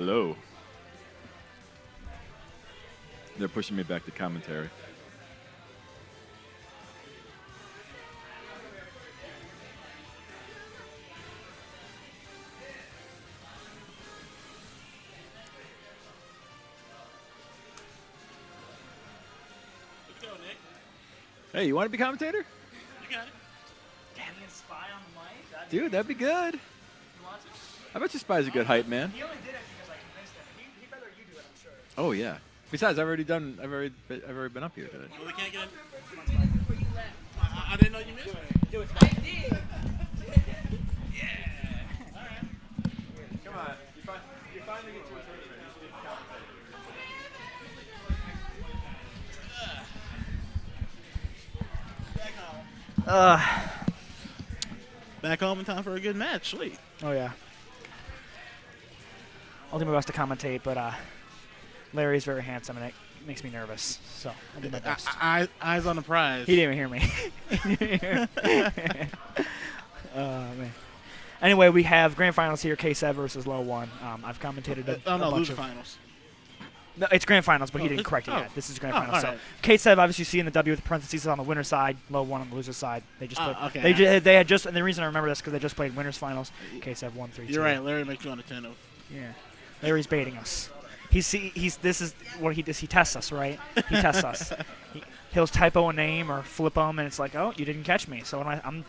Hello. They're pushing me back to commentary. Let's go, Nick. Hey, you want to be commentator? You got it. Damn it, Spy on the mic? Dude, that'd be good. You want to? I bet you Spy's a good hype man. He only did it because I convinced him. He'd rather you do it, I'm sure. Oh yeah. Besides, I've already been up here today. Well, we can't get in. I didn't know you missed it. Do it, Spy. Come on. You finally get to a Back home in time for a good match. Sweet. Oh, yeah. I'll do my best to commentate, but Larry's very handsome, and it makes me nervous. So I'll do my best. Eyes on the prize. He didn't even hear me. Oh, man. Anyway, we have grand finals here, Ksev versus LOE1. I've commentated a bunch loser of finals. No, it's grand finals, but he didn't correct it yet. This is grand finals. So Ksev, obviously, you see in the W with the parentheses on the winner's side, LOE1 on the loser's side. They just played. Okay. They had just, and the reason I remember this because they just played winners finals. Ksev 1-3. You're right. Larry makes you on a 10 of. Yeah, Larry's baiting us. This is what he does. He tests us, right? He tests us. He'll typo a name or flip them, and it's like, oh, you didn't catch me. So when I'm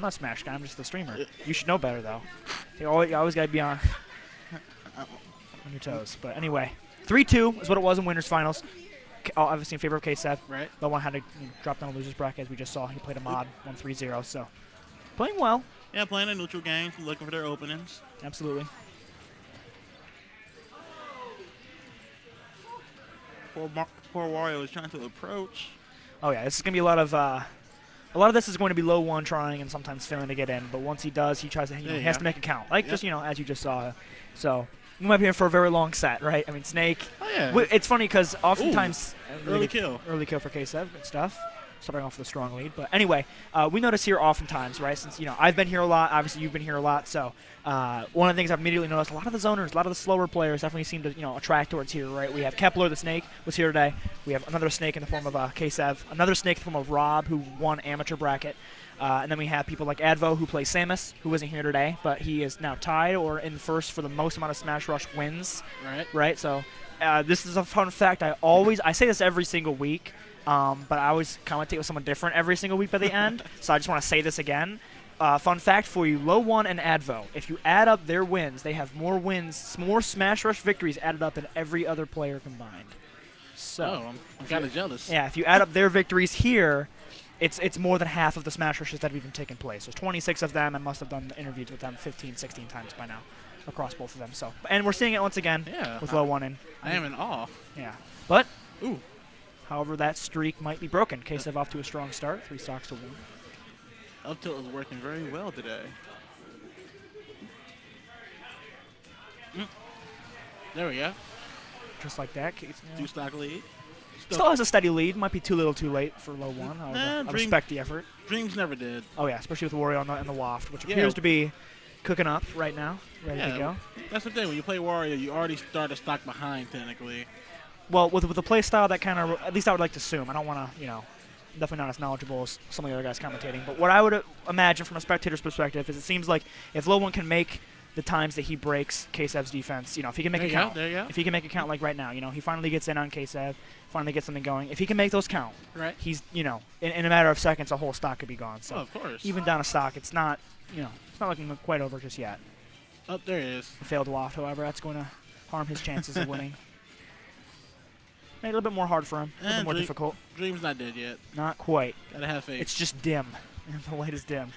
not Smash guy. I'm just the streamer. You should know better though. You always gotta be on your toes. But anyway, 3-2 is what it was in winners finals. Obviously in favor of Ksev. Right. LOE1 had to drop down the losers bracket as we just saw. He played a mod 1-3-0. So playing well. Yeah, playing a neutral game, looking for their openings. Absolutely. Poor Wario is trying to approach. Oh yeah, this is gonna be a lot of this is going to be LOE1 trying and sometimes failing to get in. But once he does, he tries to he has to make it count. Like just as you just saw. So we might be in for a very long set, right? I mean, Snake. Oh yeah. It's funny because oftentimes early kill for Ksev and stuff. Starting off with a strong lead. But anyway, we notice here oftentimes, right, since, I've been here a lot, obviously you've been here a lot, so one of the things I've immediately noticed, a lot of the zoners, a lot of the slower players definitely seem to, attract towards here, right? We have Kepler, the Snake, was here today. We have another Snake in the form of Ksev, another Snake in the form of Rob, who won amateur bracket. And then we have people like Advo, who plays Samus, who isn't here today, but he is now tied or in first for the most amount of Smash Rush wins. Right? So this is a fun fact. I say this every single week. But I always commentate with someone different every single week by the end, so I just want to say this again. Fun fact for you, LOE1 and Advo, if you add up their wins, they have more wins, more Smash Rush victories added up than every other player combined. So, I'm kind of jealous. Yeah, if you add up their victories here, it's more than half of the Smash Rushes that have even taken place. There's 26 of them, and must have done interviews with them 15, 16 times by now across both of them. So, and we're seeing it once again with LOE1 in. I am in awe. Yeah. But, ooh. However, that streak might be broken. Ksev off to a strong start, 3 stocks to 1. Up tilt is working very well today. There we go. Just like that. 2-stock lead. Still has a steady lead. Might be too little too late for LOE1. I respect the effort. Dreams never did. Oh, yeah, especially with Wario in the Waft, which appears to be cooking up right now. Ready to go. That's the thing. When you play Wario, you already start a stock behind, technically. Well, with the play style, that kind of, at least I would like to assume. I don't want to, definitely not as knowledgeable as some of the other guys commentating. But what I would imagine from a spectator's perspective is it seems like if LOE1 can make the times that he breaks Ksev's defense, if he can make it count. If he can make it count like right now, he finally gets in on Ksev, finally gets something going. If he can make those count, right? He's, in a matter of seconds, a whole stock could be gone. So of course. Even down a stock, it's not, it's not looking quite over just yet. Oh, there it is. A failed waft, however, that's going to harm his chances of winning. Made it a little bit more hard for him, a little bit more difficult. Dream's not dead yet. Not quite. Gotta have faith. It's just dim. The light is dim.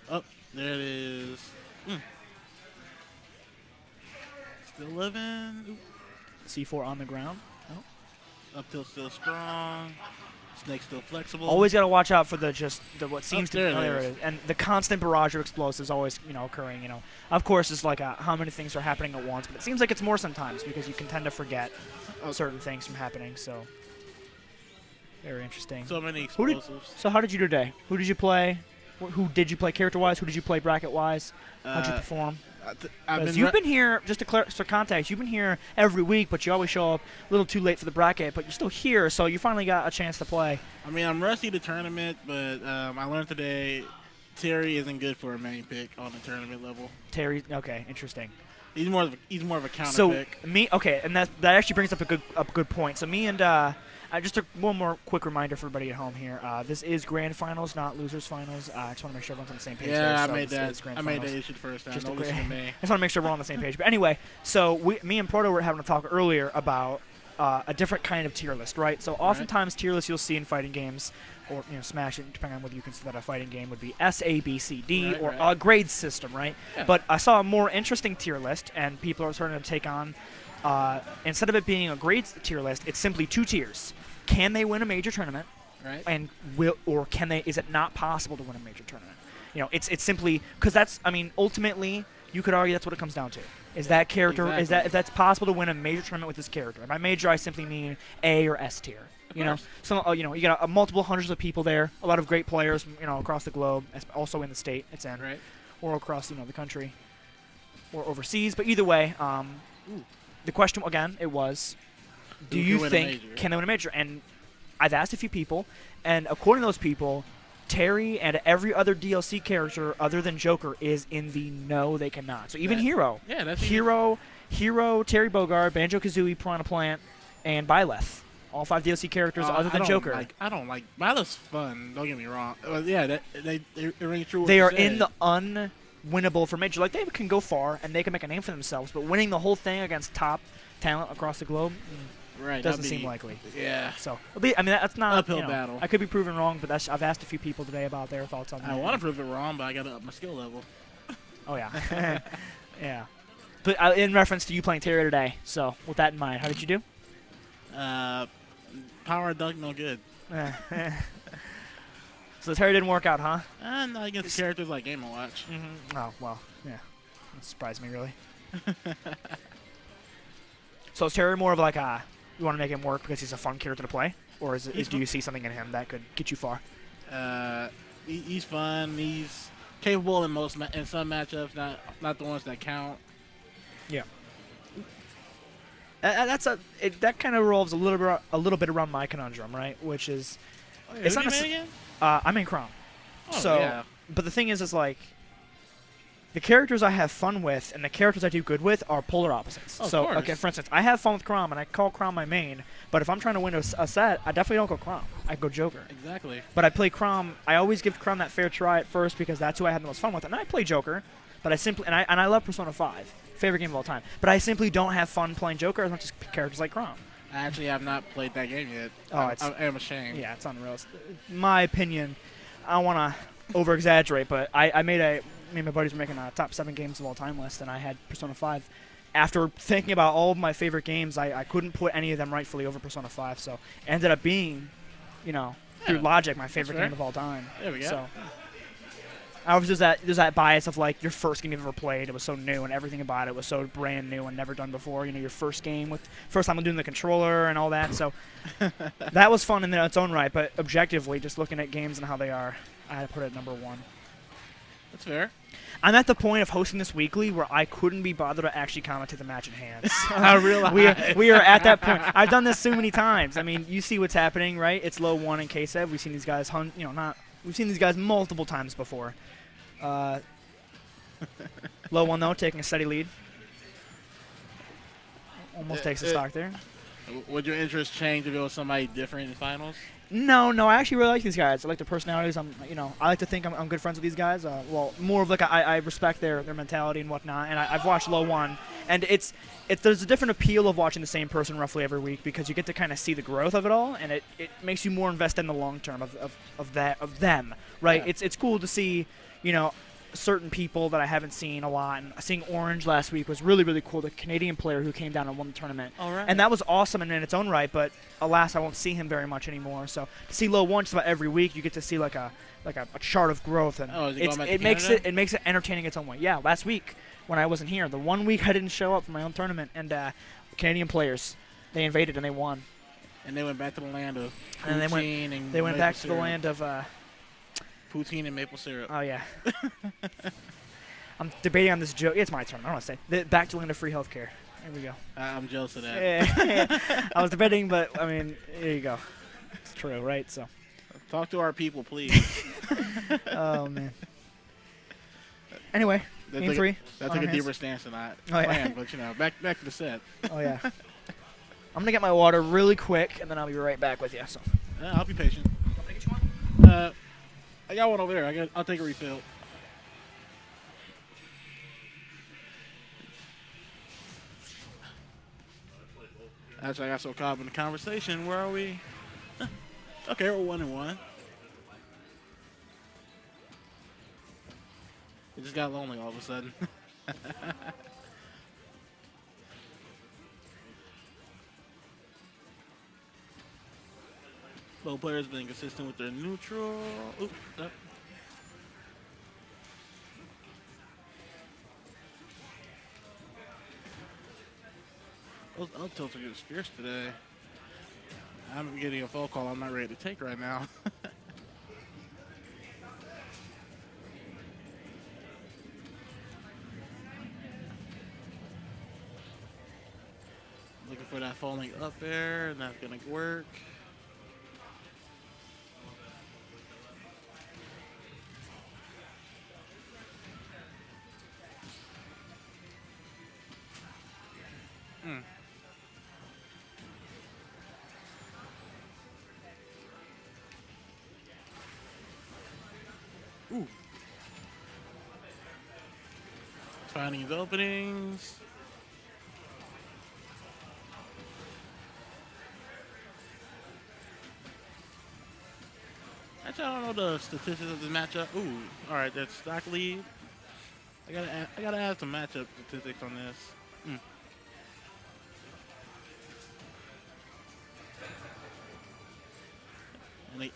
Oh, there it is. Still living. Ooh. C4 on the ground. Oh. Up tilt still strong. Snake still flexible. Always got to watch out for what seems to be there it is. And the constant barrage of explosives always occurring. Of course, it's like how many things are happening at once, but it seems like it's more sometimes because you can tend to forget certain things from happening. So very interesting. So many explosives. So how did you do today? Who did you play? Who did you play character-wise? Who did you play bracket-wise? How did you perform? Because you've been here, just to for context, you've been here every week, but you always show up a little too late for the bracket, but you're still here, so you finally got a chance to play. I mean, I'm rusty to tournament, but I learned today Terry isn't good for a main pick on the tournament level. Terry, okay, interesting. He's more of a counter So pick. and that actually brings up a good point. So me and just one more quick reminder for everybody at home here. This is grand finals, not losers finals. I just want to make sure everyone's on the same page. Yeah, there, I made that. I made that issue the first time. Just Don't listen to me. I just want to make sure we're on the same page. But anyway, so me and Proto were having a talk earlier about a different kind of tier list, right? So oftentimes tier lists you'll see in fighting games, or Smash, depending on whether you consider that a fighting game, would be S, A, B, C, D, or a grade system, right? Yeah. But I saw a more interesting tier list, and people are starting to take on, instead of it being a grade tier list, it's simply 2 tiers. Can they win a major tournament? Right. And can they? Is it not possible to win a major tournament? It's simply because ultimately you could argue that's what it comes down to. Is that character? Exactly. Is that if that's possible to win a major tournament with this character? And by major, I simply mean A or S tier. You got multiple hundreds of people there, a lot of great players, across the globe, also in the state it's in, Right. or across the country, or overseas. But either way, the question again, it was, do you think can they win a major? And I've asked a few people, and according to those people, Terry and every other DLC character other than Joker is in the no, they cannot. So even Hero, that's Hero, Terry Bogard, Banjo-Kazooie, Piranha Plant, and Byleth. All 5 DLC characters other than Joker. I don't like Byleth's fun. Don't get me wrong. Yeah, they ring true. What they you are said. in the unwinnable for major. Like they can go far and they can make a name for themselves, but winning the whole thing against top talent across the globe doesn't seem likely. Yeah. So that's not uphill battle. I could be proven wrong, but I've asked a few people today about their thoughts on that. I want to prove it wrong, but I got to up my skill level. Oh yeah, yeah. But in reference to you playing Terry today, so with that in mind, how did you do? Power dunk no good. So Terry didn't work out, huh? Not against characters like Game & Watch. Mm-hmm. Oh well, yeah. That surprised me really. So is Terry more of like you want to make him work because he's a fun character to play, or do you see something in him that could get you far? He's fun. He's capable in some matchups, not the ones that count. Yeah. That kind of revolves a little bit around my conundrum, right? Which is, it's not again? I'm in Crom. Oh, so, yeah. But the thing is like, the characters I have fun with and the characters I do good with are polar opposites. Of so, course. okay, for instance, I have fun with Crom and I call Crom my main, but if I'm trying to win a set, I definitely don't go Crom. I go Joker. Exactly. But I play Crom. I always give Crom that fair try at first because that's who I had the most fun with, and I play Joker. But I love Persona 5, favorite game of all time. But I simply don't have fun playing Joker as much as characters like Crom. I actually have not played that game yet. Oh, I am ashamed. Yeah, it's unreal. My opinion, I don't want to over-exaggerate, but me and my buddies were making a top 7 games of all time list, and I had Persona 5. After thinking about all of my favorite games, I couldn't put any of them rightfully over Persona 5, so it ended up being, through logic, my favorite game of all time. There we go. So, there's that bias of like your first game you've ever played, it was so new and everything about it was so brand new and never done before. Your first game first time doing the controller and all that. So that was fun in its own right. But objectively, just looking at games and how they are, I had to put it at number 1. That's fair. I'm at the point of hosting this weekly where I couldn't be bothered to actually commentate the match at hand. I realize. We are at that point. I've done this so many times. I mean, you see what's happening, right? It's LOE1 and Ksev. We've seen these guys, we've seen these guys multiple times before. LOE1 though, taking a steady lead. Almost takes a stock there. Would your interest change if it was somebody different in the finals? No, I actually really like these guys. I like their personalities. I like to think I'm good friends with these guys. Well, more of like I respect their mentality and whatnot. And I've watched LOE1, and there's a different appeal of watching the same person roughly every week because you get to kind of see the growth of it all, and it makes you more invested in the long term of them, right? Yeah. It's cool to see, certain people that I haven't seen a lot. And seeing Orange last week was really, really cool. The Canadian player who came down and won the tournament. All right. And that was awesome in its own right, but alas, I won't see him very much anymore. So to see LOE1 just about every week, you get to see like a chart of growth, and it makes it entertaining its own way. Yeah, last week when I wasn't here, the one week I didn't show up for my own tournament, and Canadian players, they invaded and they won. And they went back to the land of and they went back to the land of poutine and maple syrup. Oh yeah. I'm debating on this joke. It's my turn. I don't want to say. Back to free healthcare. There we go. I'm jealous of that. Yeah. I was debating, but I mean, there you go. It's true, right? So. Talk to our people, please. Oh man. Anyway, game 3. That took a deeper stance than I planned, but back to the set. Oh yeah. I'm gonna get my water really quick, and then I'll be right back with you. So. I'll be patient. Want me to get you one? I got one over there. I'll take a refill. Actually, I got so caught up in the conversation. Where are we? Okay, we're 1-1. It just got lonely all of a sudden. Both players being consistent with their neutral. Oop, up. Those up tilts are just fierce today. I'm getting a phone call I'm not ready to take right now. Looking for that falling up air, and that's gonna work. Ooh. Finding his openings. Actually, I don't know the statistics of the matchup. Ooh, all right, that's stock lead. I gotta add some matchup statistics on this.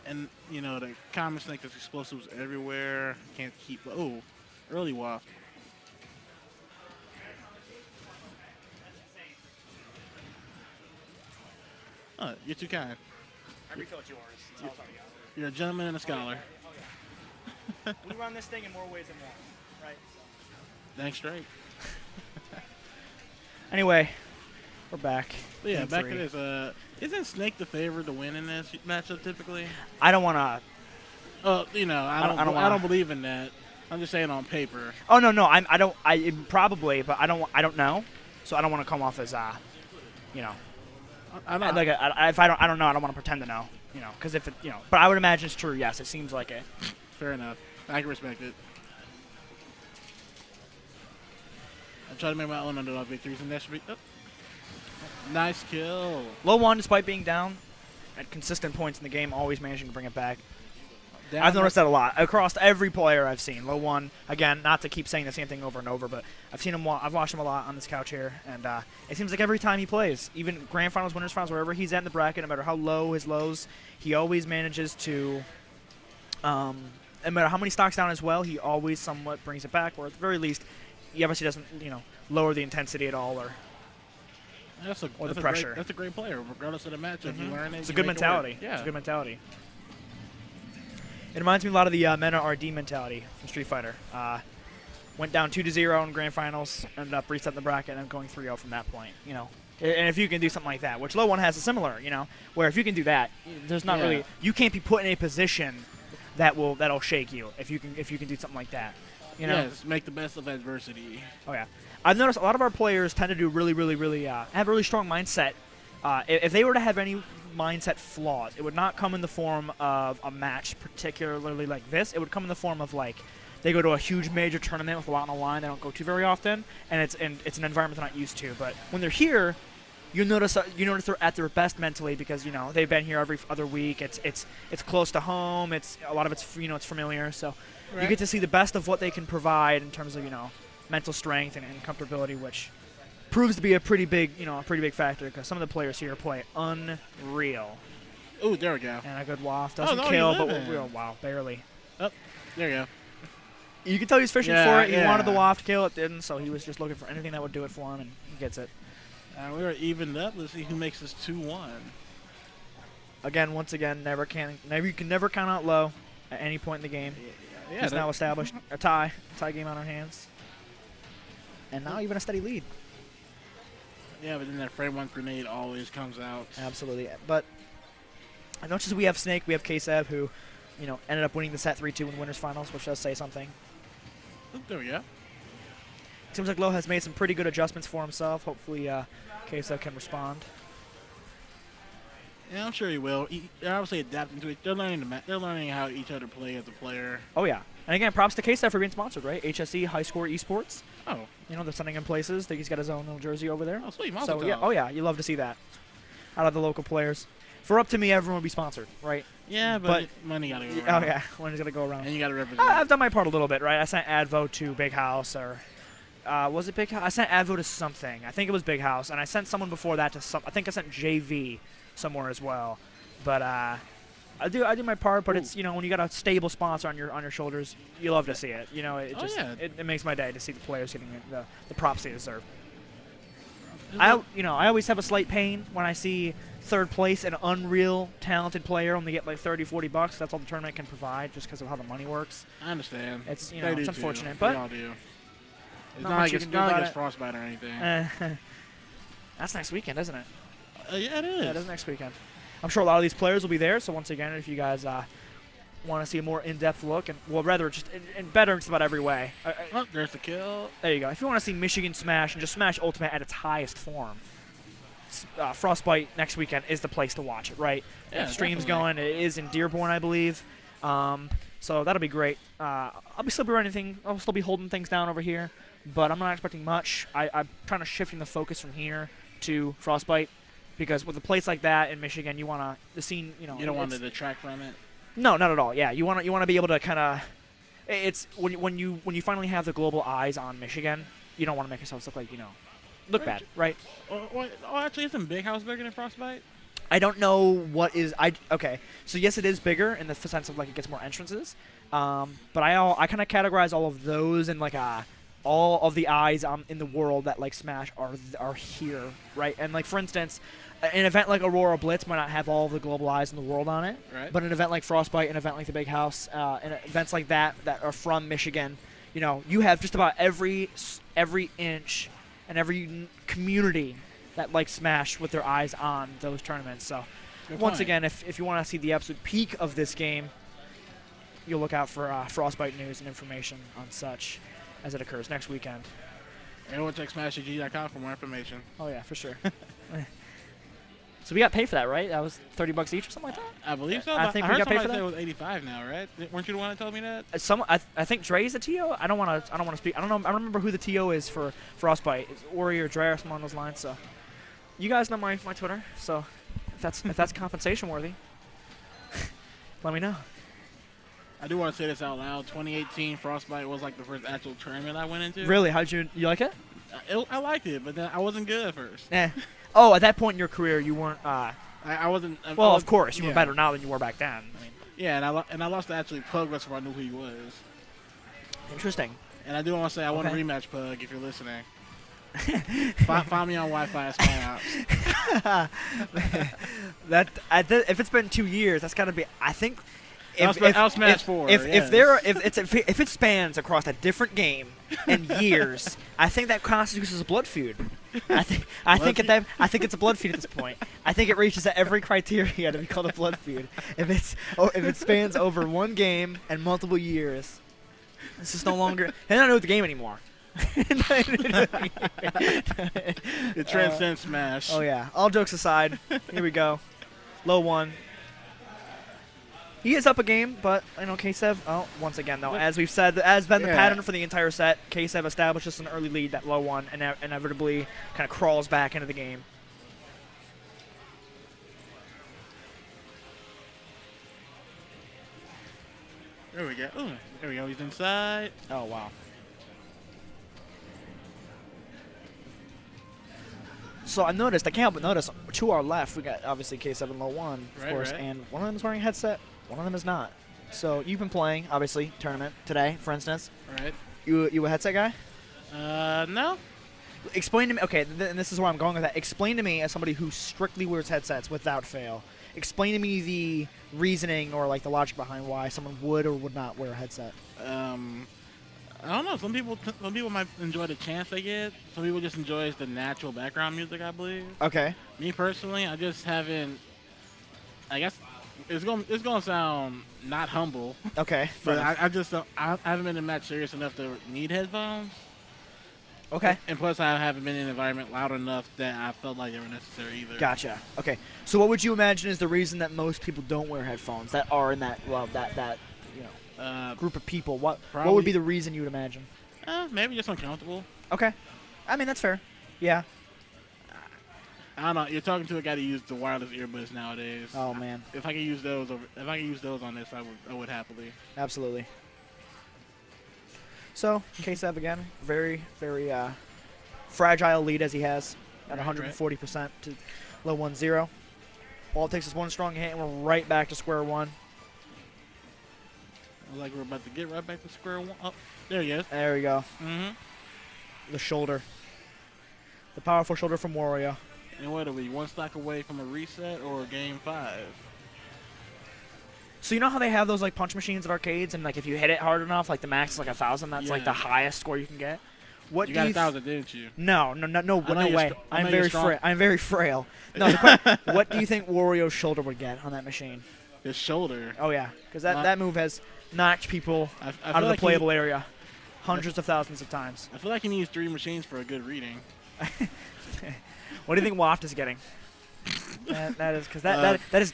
And you know, the common snake that's explosives everywhere. Can't keep. Oh, early waft. Oh, you're too kind. I refilled yours. You're a gentleman and a scholar. We run this thing in more ways than one, right? Thanks, straight. Anyway, we're back. But yeah, Game back 3. to this. Isn't Snake the favorite to win in this matchup typically? I don't want to. You know, I don't believe in that. I'm just saying on paper. Oh no, I don't. I probably, but I don't know. So I don't want to come off as you know. I'm not. If I don't know. I don't want to pretend to know. You know, because if it, you know, but I would imagine it's true. Yes, it seems like it. Fair enough. I can respect it. I'm trying to make my own underdog victories, and that should be. Oh. Nice kill. LOE1, despite being down at consistent points in the game, always managing to bring it back. Down I've noticed that a lot across every player I've seen. LOE1, again, not to keep saying the same thing over and over, but I've seen him. I've watched him a lot on this couch here, and it seems like every time he plays, even grand finals, winners finals, wherever he's at in the bracket, no matter how low his lows, he always manages to. No matter how many stocks down as well, he always somewhat brings it back, or at the very least, he obviously doesn't, lower the intensity at all, or the pressure. That's a great player, regardless of the matchup. You learn it. It's a good mentality. Yeah. It's a good mentality. It reminds me a lot of the Mena RD mentality from Street Fighter. Went down 2-0 in grand finals, ended up resetting the bracket, and going 3-0 from that point. And if you can do something like that, which LOE1 has a similar, where if you can do that, there's not really, you can't be put in a position that'll shake you if you can do something like that. Yes, make the best of adversity. Oh yeah, I've noticed a lot of our players tend to do really have a really strong mindset. If they were to have any mindset flaws, it would not come in the form of a match particularly like this. It would come in the form of like they go to a huge major tournament with a lot on the line they don't go to very often, and it's an environment they're not used to. But when they're here, you notice they're at their best mentally because they've been here every other week. It's close to home. It's a lot of it's it's familiar. So you get to see the best of what they can provide in terms of mental strength and comfortability, which proves to be a pretty big factor because some of the players here play unreal. Ooh, there we go. And a good waft doesn't kill, but wow, barely. Oh, there you go. You can tell he was fishing for it. He wanted the waft kill, it didn't, so he was just looking for anything that would do it for him, and he gets it. We are evened up. Let's see who makes this 2-1. Again, once again, you can never count out low at any point in the game. Yeah, He's now established a tie game on our hands. and now even a steady lead. Yeah, but then that frame 1 grenade always comes out. Absolutely. But as much as we have Snake, we have Ksev, who, ended up winning the set 3-2 in winners finals, which does say something. There we go. Seems like Lo has made some pretty good adjustments for himself. Hopefully, Ksev can respond. Yeah, I'm sure he will. They're obviously adapting to it. They're learning they're learning how each other play as a player. Oh yeah, and again, props to Ksev for being sponsored, right? HSE, High Score Esports. Oh. They're sending him places. I think he's got his own little jersey over there. Oh, sweet. So yeah, oh yeah, you love to see that out of the local players. For up to me, everyone would be sponsored, right? Yeah, but money gotta go around. Oh yeah, money's gotta go around. And you gotta represent. I've done my part a little bit, right? I sent Advo to Big House, or was it Big House? I sent Advo to something. I think it was Big House, and I sent someone before that to some. I think I sent JV somewhere as well. But I do my part. But it's when you got a stable sponsor on your shoulders, you love to see it. It makes my day to see the players getting the props they deserve. I always have a slight pain when I see third place an unreal talented player only get like $30-$40. That's all the tournament can provide, just because of how the money works. I understand. It's it's unfortunate, but but all do. It's not not much like you it's can do not like about it's it. Frostbite or anything. That's next weekend, isn't it? Yeah, it is. Yeah, it is next weekend. I'm sure a lot of these players will be there. So once again, if you guys want to see a more in-depth look, and rather just in better in just about every way. Oh, there's the kill. There you go. If you want to see Michigan Smash and just Smash Ultimate at its highest form, Frostbite next weekend is the place to watch it, right? Yeah, stream's definitely. going. It is in Dearborn, I believe. So that'll be great. I'll still be holding things down over here, but I'm not expecting much. I'm trying to shifting the focus from here to Frostbite, because with a place like that in Michigan, you want the scene. You don't want to detract from it. No, not at all. Yeah, you want to be able to kind of. It's when you finally have the global eyes on Michigan, you don't want to make yourself look like look bad, right? Oh, actually, isn't Big House bigger than Frostbite? I don't know what is okay. So yes, it is bigger in the sense of like it gets more entrances. But I kind of categorize all of those in like all of the eyes in the world that like Smash are here, right? And like for instance, an event like Aurora Blitz might not have all of the global eyes in the world on it, right? But an event like Frostbite, an event like the Big House, and events like that are from Michigan, you have just about every inch and every community that like Smash with their eyes on those tournaments. So once again, if you want to see the absolute peak of this game, you'll look out for Frostbite news and information on such as it occurs next weekend. Everyone check SmashGG.com for more information. Oh yeah, for sure. So we got paid for that, right? That was $30 each or something like that. I believe so. I think heard we got paid for somebody that. say it was $85 now, right? Weren't you the one that told me that? I think Dre's the TO. I don't want to speak. I don't know. I don't remember who the TO is for Frostbite. It's Ori or Dre or something along those lines. So you guys know my Twitter. So if that's compensation worthy, let me know. I do want to say this out loud. 2018 Frostbite was like the first actual tournament I went into. Really? How'd you like it? I liked it, but then I wasn't good at first. Oh, at that point in your career, you weren't. I wasn't. Well, of course, you were better now than you were back then. I mean, yeah, and I lost to actually Pug before I knew who he was. Interesting. And I do want to say I want a rematch, Pug, if you're listening. Find me on Wi-Fi at Spy Ops. If it's been 2 years, that's got to be. I think. I'll smash 4. If it spans across a different game and years, I think that constitutes as a blood feud. I think it's a blood feud at this point. I think it reaches every criteria to be called a blood feud. If it spans over one game and multiple years, it's just no longer. They're not with the game anymore. It transcends Smash. Oh yeah. All jokes aside, here we go. LOE1. He is up a game, but Ksev. Oh, once again though, as we've said, as been the pattern for the entire set, Ksev establishes an early lead that LOE1 and inevitably kind of crawls back into the game. There we go. Ooh, there we go. He's inside. Oh wow. So I noticed, I can't help but notice, to our left, we got obviously Ksev and LOE1, of course, and one of them is wearing a headset, one of them is not. So you've been playing, obviously, tournament today, for instance. Right. You a headset guy? No. Explain to me, okay, and this is where I'm going with that. Explain to me, as somebody who strictly wears headsets without fail, explain to me the reasoning or like the logic behind why someone would or would not wear a headset. I don't know. Some people might enjoy the chance they get. Some people just enjoy the natural background music, I believe. Okay. Me personally, I just haven't. I guess it's gonna sound not humble, Okay. but I just don't, I haven't been in match serious enough to need headphones. Okay. And plus, I haven't been in an environment loud enough that I felt like they were necessary either. Gotcha. Okay. So what would you imagine is the reason that most people don't wear headphones that are in that that you know group of people? What would be the reason you would imagine? Maybe just uncomfortable. Okay. I mean that's fair. Yeah. I don't know. You're talking to a guy that uses the wireless earbuds nowadays. Oh man. If I could use those, on this, I would happily. Absolutely. So Ksev again, very fragile lead as he has at 140% to low 1-0. All it takes is one strong hit, and we're right back to square one. Like we're about to get right back to square one. Oh, there he is. There we go. Mm-hmm. The shoulder. The powerful shoulder from Wario. And what are we, one stock away from a reset or game 5? So you know how they have those like punch machines at arcades, and like if you hit it hard enough, like the max is like 1,000. That's like the highest score you can get. What you do got you 1,000, didn't you? No way. I'm very frail. No, what do you think Wario's shoulder would get on that machine? His shoulder. Oh yeah, because that move has knocked people out of the playable area hundreds of thousands of times. I feel like he needs 3 machines for a good reading. What do you think Waft is getting? that is because that is.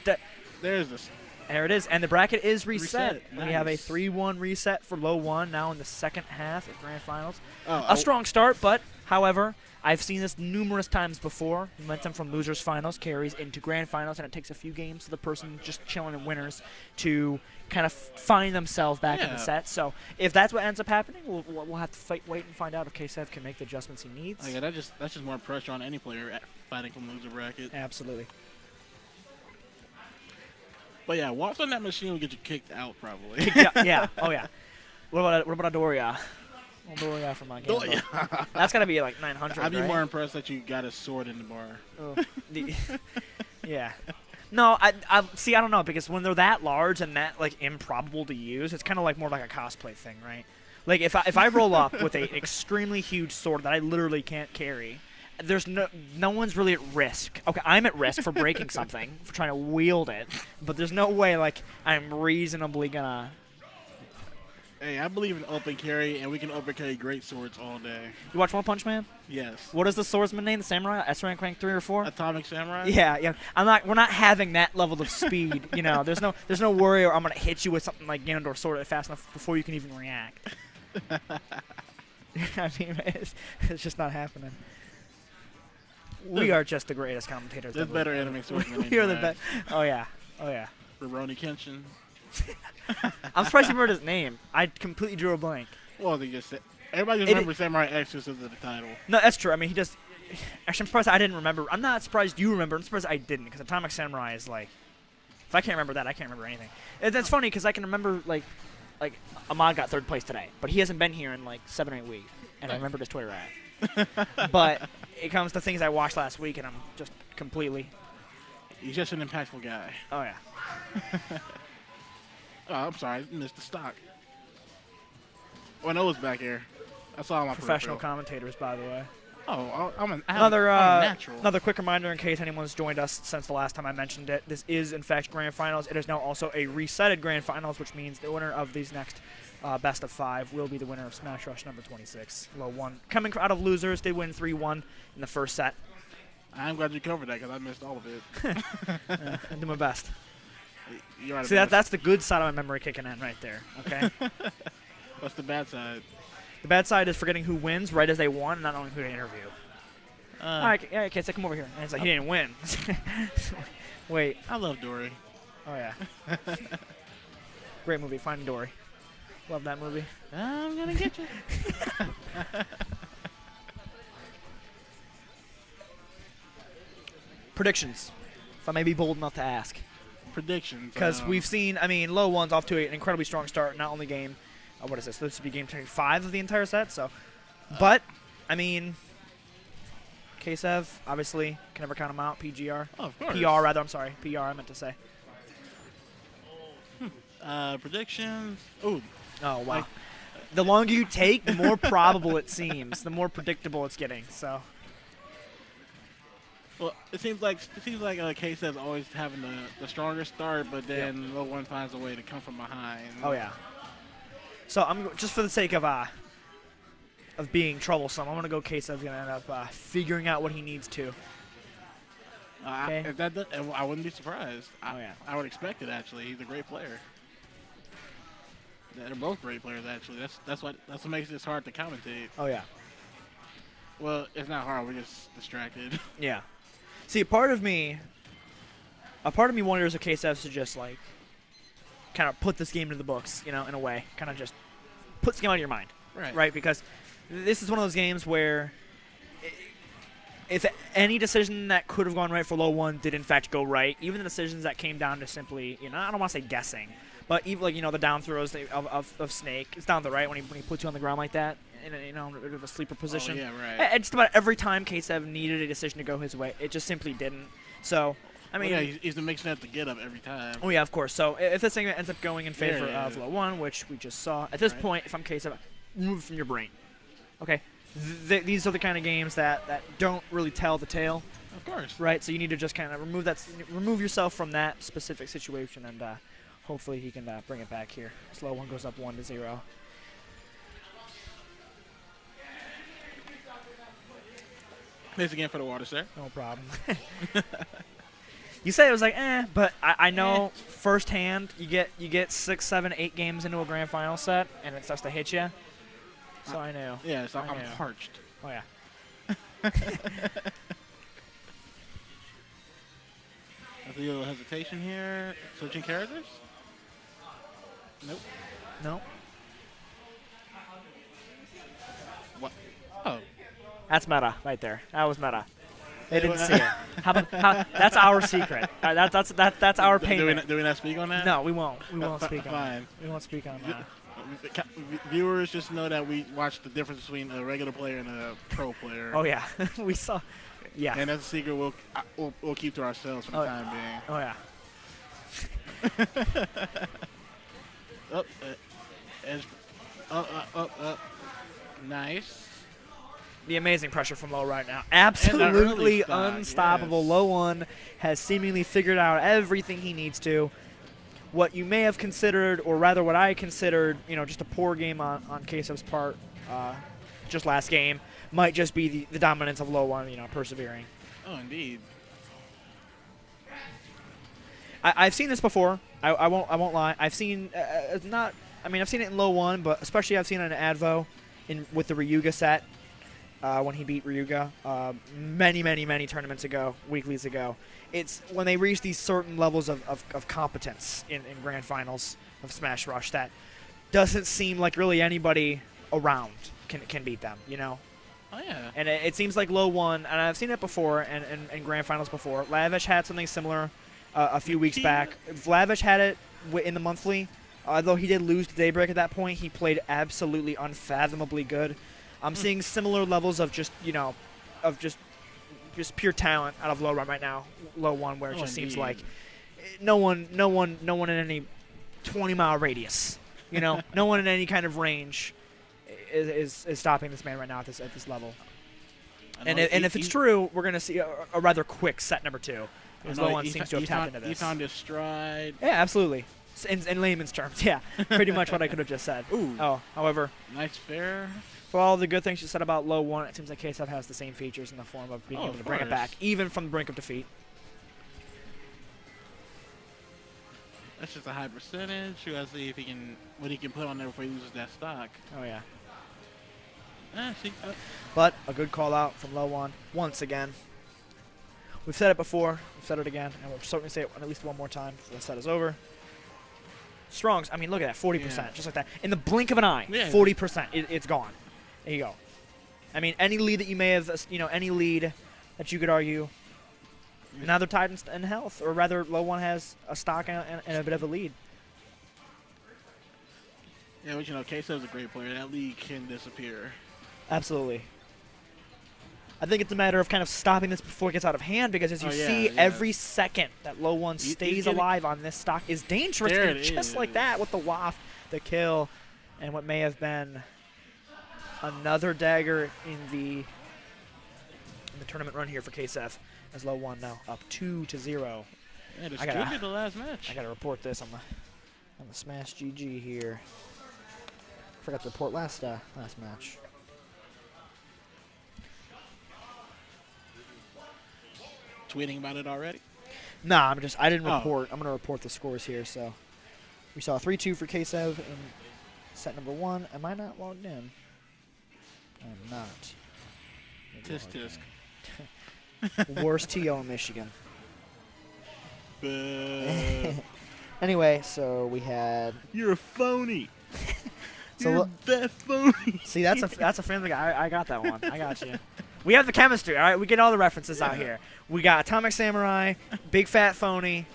There's this. There it is, and the bracket is reset. Nice. We have a 3-1 reset for low 1 now in the second half of Grand Finals. Oh, A strong start, but however, I've seen this numerous times before. Momentum from losers finals carries into Grand Finals, and it takes a few games for the person just chilling in winners to kind of find themselves back in the set. So if that's what ends up happening, we'll have to wait and find out if Ksev can make the adjustments he needs. Yeah, that's just more pressure on any player fighting from loser bracket. Absolutely. But yeah, walks on that machine will get you kicked out probably. Yeah. Oh yeah. What about a Doria? Doria from my game. That's gotta be like 900. I'd be right? more impressed that you got a sword in the bar. Oh, yeah. No, I see. I don't know, because when they're that large and that like improbable to use, it's kind of like more like a cosplay thing, right? Like if I roll up with an extremely huge sword that I literally can't carry, there's no one's really at risk. Okay, I'm at risk for breaking something, for trying to wield it, but there's no way like I'm reasonably gonna. Hey, I believe in open carry, and we can open carry great swords all day. You watch One Punch Man? Yes. What is the swordsman name? The samurai? S-rank 3 or 4? Atomic Samurai? Yeah. We're not having that level of speed. You know, there's no worry or I'm gonna hit you with something like Ganondorf's sword fast enough before you can even react. I mean, it's just not happening. We are just the greatest commentators. There's better anime swordsmen. We are the best. Oh yeah. Rurouni Kenshin. I'm surprised you remembered his name. I completely drew a blank. Well, they just everybody just remembers Samurai X just because of the title. No, that's true. I mean, he just. Actually, I'm surprised I didn't remember. I'm not surprised you remember. I'm surprised I didn't, because Atomic Samurai is like. If I can't remember that, I can't remember anything. That's funny, because I can remember like Ahmad got 3rd place today, but he hasn't been here in like 7 or 8 weeks, and I remembered his Twitter ad. But it comes to things I watched last week, and I'm just completely. He's just an impactful guy. Oh yeah. Oh, I'm sorry, I missed the stock. Oh, no, it's back here. I saw my Professional commentators, by the way. Oh, I'm a natural. Another quick reminder in case anyone's joined us since the last time I mentioned it. This is, in fact, Grand Finals. It is now also a resetted Grand Finals, which means the winner of these next best of 5 will be the winner of Smash Rush number 26. Low 1. Coming out of losers, did win 3-1 in the first set. I'm glad you covered that, because I missed all of it. I do my best. See, that's the good side of my memory kicking in right there, okay? What's the bad side? The bad side is forgetting who wins right as they won, not knowing who to interview. All right, okay, so come over here. And it's like, he didn't win. Wait. I love Dory. Oh, yeah. Great movie, Finding Dory. Love that movie. I'm going to get you. Predictions, if I may be bold enough to ask. Predictions. Because we've seen, I mean, low 1's off to an incredibly strong start. Not only game, what is this? This would be game 5 of the entire set. So, but I mean, Ksev obviously can never count him out. PGR, oh, of course. PR rather. I'm sorry, PR. I meant to say. Predictions. Ooh. Oh wow. the longer you take, the more probable it seems, the more predictable it's getting. So. Well, it seems like Ksev's always having the stronger start, but then LOE1 finds a way to come from behind. Oh yeah. So I'm just for the sake of being troublesome, I'm gonna go Ksev's gonna end up figuring out what he needs to. Okay. If that does, I wouldn't be surprised. Oh yeah. I would expect it actually. He's a great player. They're both great players actually. That's what makes this hard to commentate. Oh yeah. Well, it's not hard. We're just distracted. Yeah. See, a part of me wonders if Ksev should just like kind of put this game into the books, you know, in a way, kind of just put this game out of your mind, right? Because this is one of those games where if any decision that could have gone right for LOE1 did in fact go right, even the decisions that came down to simply, you know, I don't want to say guessing, but even like, you know, the down throws of Snake, it's down the right when he puts you on the ground like that. In a, you know, a sleeper position. Oh, yeah, right. And just about every time Ksev needed a decision to go his way, it just simply didn't. So, I mean, yeah, he's the mixing up the get up every time. Oh yeah, of course. So if this thing ends up going in favor of LOE1, which we just saw, at this point, if I'm Ksev, remove it from your brain. Okay, these are the kind of games that don't really tell the tale. Of course. Right. So you need to just kind of remove yourself from that specific situation, and hopefully he can bring it back here. So LOE1 goes up 1-0. Thanks again for the water, sir. No problem. You say it was like, but I know firsthand you get 6, 7, 8 games into a grand final set, and it starts to hit you. So I know. Yeah, so I'm parched. Oh yeah. That's a little hesitation here. Switching characters? Nope. No. What? Oh. That's meta right there. That was meta. They didn't see it. That's our secret. That's our payment. Do we not speak on that? No, we won't. We won't speak on Fine. that. We won't speak on that. Viewers just know that we watch the difference between a regular player and a pro player. Oh yeah, we saw. Yeah. And that's a secret we'll keep to ourselves for the time being. Oh yeah. Up. Nice. The amazing pressure from LOE right now. Absolutely unstoppable. Yes. LOE1 has seemingly figured out everything he needs to. What you may have considered, or rather what I considered, you know, just a poor game on Ksev's part, just last game, might just be the dominance of LOE1, you know, persevering. Oh, indeed. I've seen this before. I won't lie. I've seen I've seen it in LOE1, but especially I've seen it in Advo, with the Ryuga set. When he beat Ryuga many tournaments ago, weeklies ago. It's when they reach these certain levels of competence in grand finals of Smash Rush that doesn't seem like really anybody around can beat them, you know? Oh, yeah. And it seems like LOE1, and I've seen it before in grand finals before. Lavish had something similar a few weeks back. Lavish had it in the monthly. Although he did lose to Daybreak at that point, he played absolutely unfathomably good. I'm seeing similar levels of just pure talent out of LOE right now, LOE1, where it just seems like no one in any 20-mile radius, you know, no one in any kind of range is stopping this man right now at this level. And if it's true, we're gonna see a rather quick set number 2, because LOE1 seems to have tapped into this. He found his stride. Yeah, absolutely. In layman's terms, yeah, pretty much what I could have just said. Ooh. Oh, however, nice fair. For all the good things you said about LOE1, it seems like Ksev has the same features in the form of being able to bring it back, even from the brink of defeat. That's just a high percentage. We gotta see if what he can put on there before he loses that stock. Oh yeah. See. But a good call out from LOE1 once again. We've said it before, we've said it again, and we'll certainly say it at least one more time before the set is over. Strongs, I mean, look at that, 40%, just like that. In the blink of an eye, 40%, it's gone. There you go. I mean, any lead that you may have, you know, any lead that you could argue, now they're tied in health, or rather, LOE1 has a stock and a bit of a lead. Yeah, but you know, Ksev's a great player. That lead can disappear. Absolutely. I think it's a matter of kind of stopping this before it gets out of hand, because as you see, every second that LOE1 stays alive on this stock is dangerous. And just like that, with the waft, the kill, and what may have been another dagger in the tournament run here for Ksev, as LOE1 now up 2-0. Yeah, this I could gotta- be the last match. I gotta report this on the Smash GG here. Forgot to report last match. Tweeting about it already? Nah, I didn't Oh. report. I'm gonna report the scores here. So we saw 3-2 for Ksev in set number 1. Am I not logged in? I'm not. Tisk tisk. Worst TO in Michigan. Boo. Anyway, so we had. You're a phony. So You're that phony. see, that's a family guy. I got that one. I got you. We have the chemistry, all right? We get all the references out here. We got Atomic Samurai, Big Fat Phony,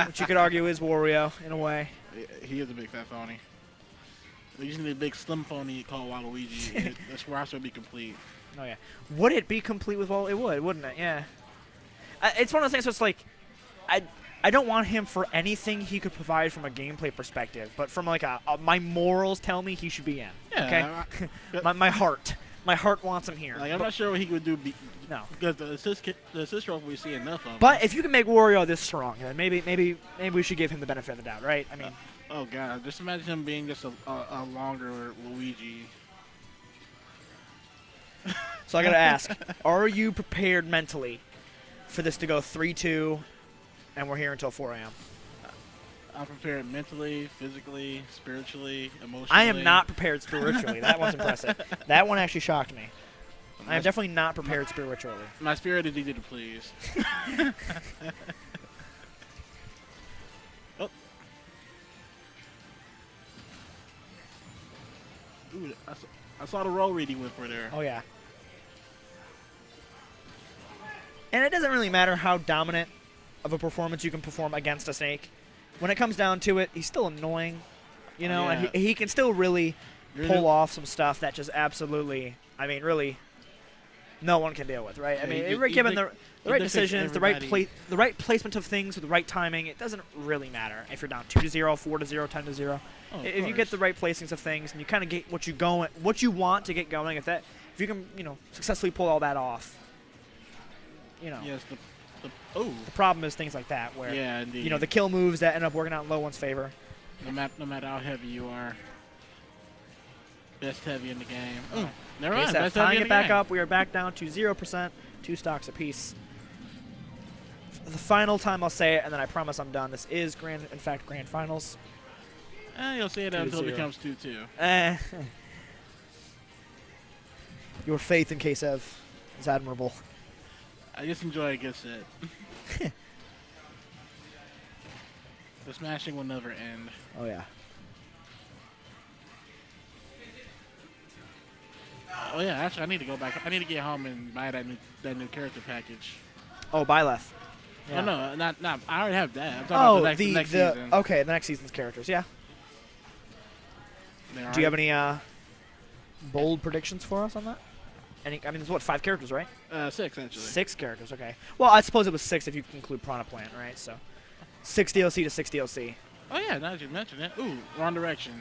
which you could argue is Wario in a way. He is a big fat phony. We just need a big slim phony called Waluigi. That's where I should be complete. Oh yeah. Would it be complete with It would, wouldn't it? Yeah. It's one of those things. So it's like, I don't want him for anything he could provide from a gameplay perspective, but from like my morals tell me he should be in. Yeah, Okay. my heart wants him here. Like I'm not sure what he could do. No. Because the assist trophy we see enough of. But if you can make Wario this strong, then maybe we should give him the benefit of the doubt, right? I mean. Oh god, just imagine him being just a longer Luigi. So I gotta ask, are you prepared mentally for this to go 3-2, and we're here until 4 a.m.? I'm prepared mentally, physically, spiritually, emotionally. I am not prepared spiritually. That one's impressive. That one actually shocked me. I am definitely not prepared spiritually. My spirit is easy to please. Oh. Ooh, I saw the roll read he went for there. Oh yeah. And it doesn't really matter how dominant of a performance you can perform against a snake. When it comes down to it, he's still annoying, you know, Yeah. and he can still really You're pull the- off some stuff that just absolutely, I mean, really, no one can deal with, right? I Yeah, mean, he- we're he given dic- the right dictates decisions, everybody. the right placement of things with the right timing. It doesn't really matter if you're down 2-0, 4-0, 10-0. Oh, of If you course. get the right placings of things and you kind of get what you want to get going, if you can, successfully pull all that off, Yes, the the problem is things like that where, yeah, indeed. the kill moves that end up working out in LOE1's favor. no matter how heavy you are, best heavy in the game. Mm. Oh, never Okay, mind. so Best tying heavy in it the back game. up. We are back down to 0%, 2 stocks apiece. The final time I'll say it, and then I promise I'm done. This is grand finals. You'll see it until it 2-0. becomes 2-2. Your faith in Ksev is admirable. I just enjoy a good set. The smashing will never end. Oh yeah. Oh yeah, actually, I need to go back. I need to get home and buy that new character package. Oh, Byleth. Oh no, not. I already have that. I'm talking Oh, about the next season. okay, the next season's characters. Yeah. Do you have any bold predictions for us on that? I mean, there's what, 5 characters, right? 6 actually. 6 characters. Okay. Well, I suppose it was 6 if you include Piranha Plant, right? So, 6 DLC to 6 DLC. Oh yeah, now that you mention it. Ooh, wrong direction.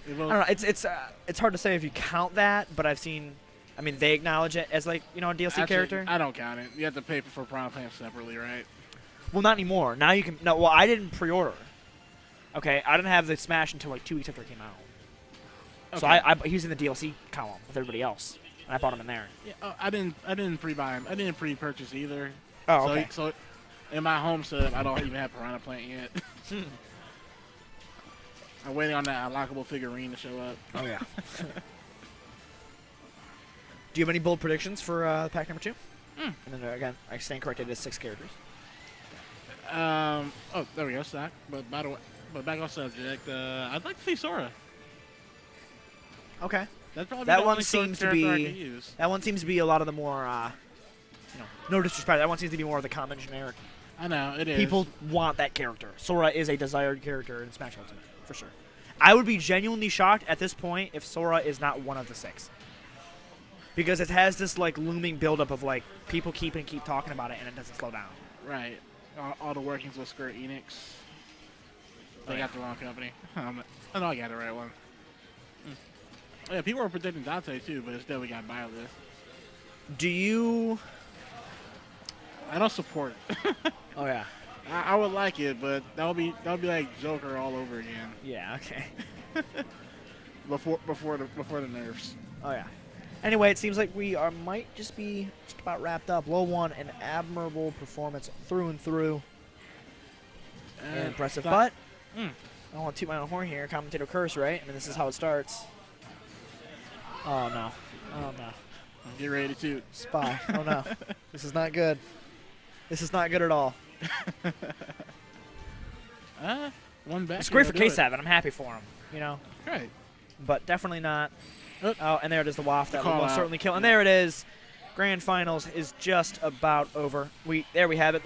I don't know. It's hard to say if you count that, but I've seen. I mean, they acknowledge it as like a DLC Actually, character. I don't count it. You have to pay for Piranha Plant separately, right? Well, not anymore. Now you can. No, well, I didn't pre-order. Okay, I didn't have the Smash until like 2 weeks after it came out. So Okay. he was in the DLC column with everybody else, and I bought him in there. Yeah, I didn't pre-buy him. I didn't pre-purchase either. Oh, okay. So in my home setup, I don't even have Piranha Plant yet. I'm waiting on that unlockable figurine to show up. Oh yeah. Do you have any bold predictions for pack number 2? And then again, I stand corrected. It is 6 characters. Oh, there we go, stock. But by the way, back on subject. I'd like to see Sora. Okay. That's probably That the one only Sora seems to character I be- can use. That one seems to be a lot of the more, no disrespect. That one seems to be more of the common generic. I know it is. People want that character. Sora is a desired character in Smash Ultimate, for sure. I would be genuinely shocked at this point if Sora is not one of the 6. Because it has this like looming buildup of like people keep talking about it and it doesn't slow down. Right. All the workings with Square Enix. They got the wrong company. I know I got the right one. Oh, yeah, people were predicting Dante too, but instead we got Byleth. Do you? I don't support it. Oh yeah. I would like it, but that would be like Joker all over again. Yeah. Okay. Before the nerfs. Oh yeah. Anyway, it seems like we might just be just about wrapped up. LOE1, an admirable performance through and through. Impressive, but I don't want to toot my own horn here. Commentator curse, right? I mean, this is how it starts. Oh no! Oh no! Get ready to toot. Spy! Oh no! This is not good. This is not good at all. One back. It's great for Ksev, and I'm happy for him. You know. Right. But definitely not. Oh, and there it is, the waft that will call most out. certainly kill. And there it is. Grand Finals is just about over. There we have it.